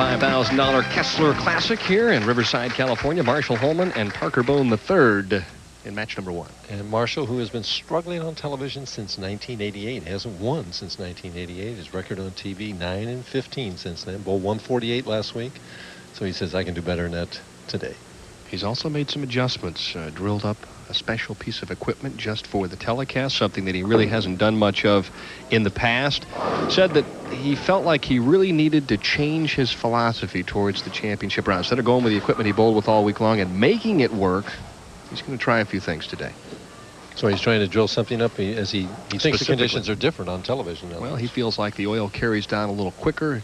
$5,000 Kessler Classic here in Riverside, California. Marshall Holman and Parker Bohn III in match number 1. And Marshall, who has been struggling on television since 1988, hasn't won since 1988. His record on TV, 9-15 since then. Bowl 148 last week. So he says, I can do better than that today. He's also made some adjustments, drilled up a special piece of equipment just for the telecast, something that he really hasn't done much of in the past. Said that he felt like he really needed to change his philosophy towards the championship round. Instead of going with the equipment he bowled with all week long and making it work, he's going to try a few things today. So he's trying to drill something up as he thinks the conditions are different on television. Well, he feels like the oil carries down a little quicker,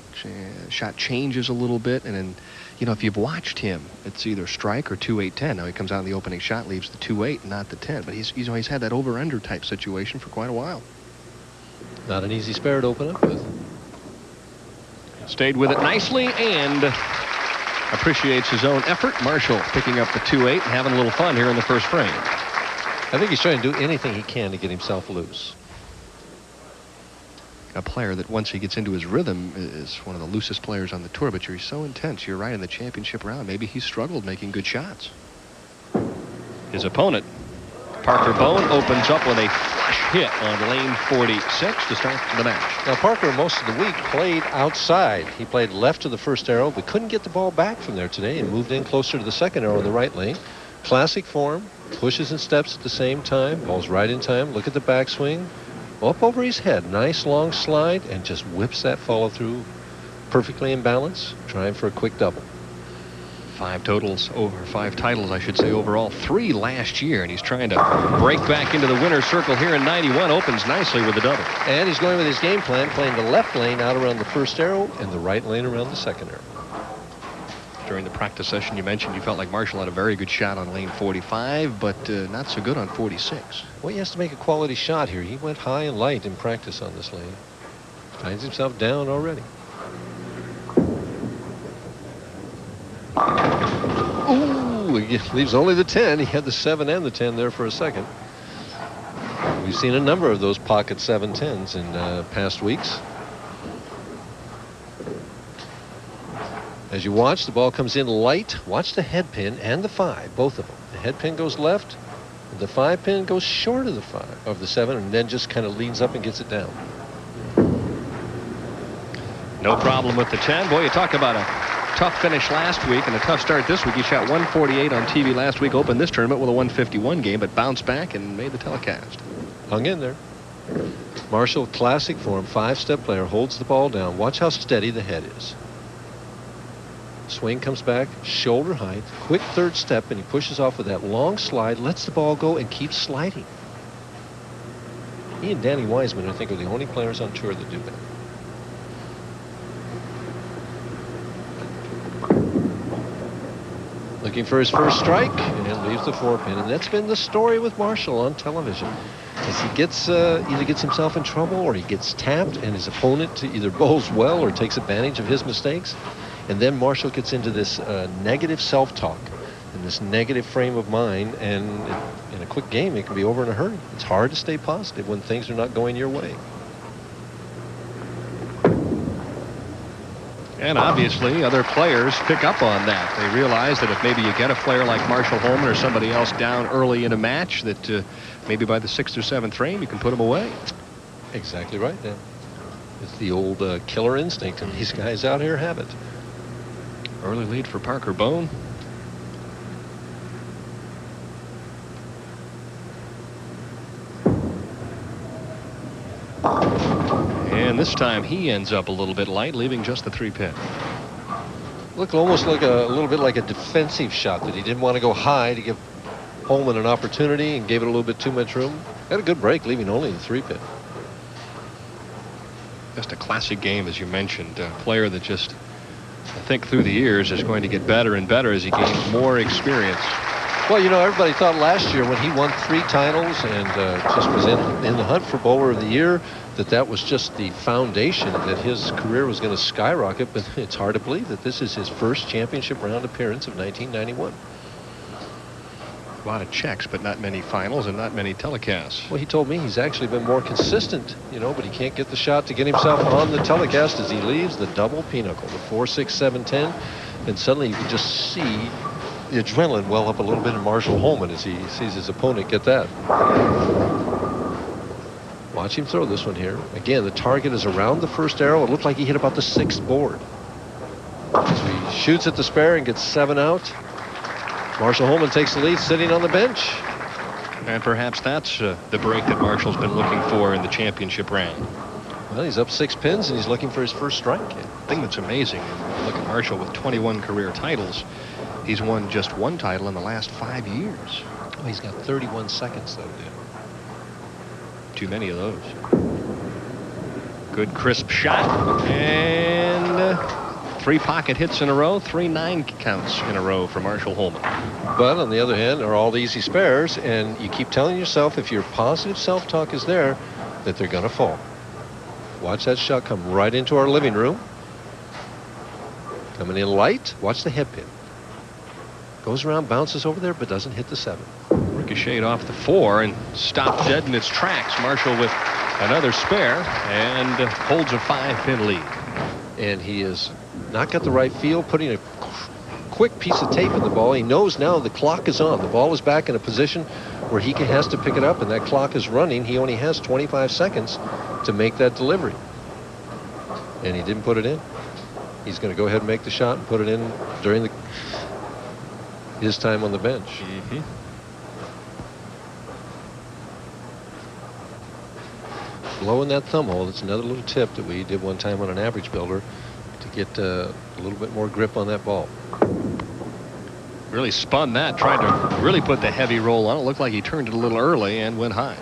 shot changes a little bit, and then, you know, if you've watched him, it's either strike or 2-8-10. Now he comes out in the opening shot, leaves the 2-8, not the 10. But he's had that over-under type situation for quite a while. Not an easy spare to open up with. Stayed with it nicely and appreciates his own effort. Marshall picking up the 2-8 and having a little fun here in the first frame. I think he's trying to do anything he can to get himself loose. A player that once he gets into his rhythm is one of the loosest players on the tour, but he's so intense. You're right, in the championship round, maybe he struggled making good shots. His opponent, Parker Bohn, opens up with a flush hit on lane 46 to start the match. Now Parker, most of the week, played outside. He played left to the first arrow, but couldn't get the ball back from there today and moved in closer to the second arrow in the right lane. Classic form, pushes and steps at the same time, ball's right in time. Look at the backswing. Up over his head, nice long slide, and just whips that follow through perfectly in balance, trying for a quick double. 5 titles, I should say, overall. 3 last year, and he's trying to break back into the winner's circle here in 91. Opens nicely with a double. And he's going with his game plan, playing the left lane out around the first arrow and the right lane around the second arrow. During the practice session, you mentioned you felt like Marshall had a very good shot on lane 45, but not so good on 46. Well, he has to make a quality shot here. He went high and light in practice on this lane. Finds himself down already. Ooh, he leaves only the 10. He had the 7 and the 10 there for a second. We've seen a number of those pocket 7-10s in past weeks. As you watch, the ball comes in light. Watch the head pin and the 5, both of them. The head pin goes left, and the 5 pin goes short of the 5, of the 7, and then just kind of leans up and gets it down. No problem with the 10. Boy, you talk about a tough finish last week and a tough start this week. He shot 148 on TV last week, opened this tournament with a 151 game, but bounced back and made the telecast. Hung in there. Marshall, classic form, 5-step player, holds the ball down. Watch how steady the head is. Swing comes back, shoulder height, quick third step, and he pushes off with that long slide, lets the ball go, and keeps sliding. He and Danny Wiseman, I think, are the only players on tour that do that. Looking for his first strike, and leaves the 4-pin. And that's been the story with Marshall on television. As he gets either gets himself in trouble or he gets tapped, and his opponent either bowls well or takes advantage of his mistakes. And then Marshall gets into this negative self-talk and this negative frame of mind, and in a quick game, it can be over in a hurry. It's hard to stay positive when things are not going your way. And obviously, other players pick up on that. They realize that if maybe you get a player like Marshall Holman or somebody else down early in a match, that maybe by the 6th or 7th frame, you can put them away. Exactly right, Dan. It's the old killer instinct, and these guys out here have it. Early lead for Parker Bohn. And this time he ends up a little bit light, leaving just the 3-pin. Looked almost like a little bit like a defensive shot, that he didn't want to go high to give Holman an opportunity and gave it a little bit too much room. Had a good break, leaving only the 3-pin. Just a classic game, as you mentioned. A player that just, I think, through the years is going to get better and better as he gains more experience. Well, you know, everybody thought last year when he won 3 titles and just was in the hunt for Bowler of the Year, that was just the foundation, that his career was going to skyrocket. But it's hard to believe that this is his first championship round appearance of 1991. A lot of checks, but not many finals and not many telecasts. Well, he told me he's actually been more consistent, but he can't get the shot to get himself on the telecast as he leaves the double pinnacle, the 4, 6, 7, 10. And suddenly you can just see the adrenaline well up a little bit in Marshall Holman as he sees his opponent get that. Watch him throw this one here. Again, the target is around the first arrow. It looked like he hit about the 6th board. So he shoots at the spare and gets 7 out. Marshall Holman takes the lead, sitting on the bench. And perhaps that's the break that Marshall's been looking for in the championship round. Well, he's up 6 pins, and he's looking for his first strike. The thing that's amazing, look at Marshall with 21 career titles. He's won just 1 title in the last 5 years. Oh, he's got 31 seconds, though. Too many of those. Good crisp shot. And 3 pocket hits in a row, 3 9 counts in a row for Marshall Holman. But on the other hand, are all the easy spares, and you keep telling yourself, if your positive self-talk is there, that they're going to fall. Watch that shot come right into our living room. Coming in light. Watch the head pin. Goes around, bounces over there, but doesn't hit the 7. Ricocheted off the 4 and stopped dead in its tracks. Marshall with another spare and holds a 5-pin lead. And he has not got the right feel, putting a quick piece of tape in the ball. He knows now the clock is on. The ball is back in a position where he has to pick it up, and that clock is running. He only has 25 seconds to make that delivery. And he didn't put it in. He's going to go ahead and make the shot and put it in during his time on the bench. Mm-hmm. Blowing that thumb hole, that's another little tip that we did one time on an average builder to get a little bit more grip on that ball. Really spun that, tried to really put the heavy roll on it. Looked like he turned it a little early and went high.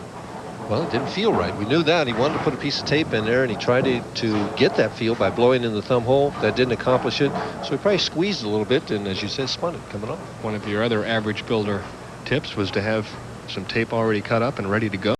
Well, it didn't feel right. We knew that. He wanted to put a piece of tape in there, and he tried to get that feel by blowing in the thumb hole. That didn't accomplish it. So he probably squeezed a little bit, and as you said, spun it coming off. One of your other average builder tips was to have some tape already cut up and ready to go.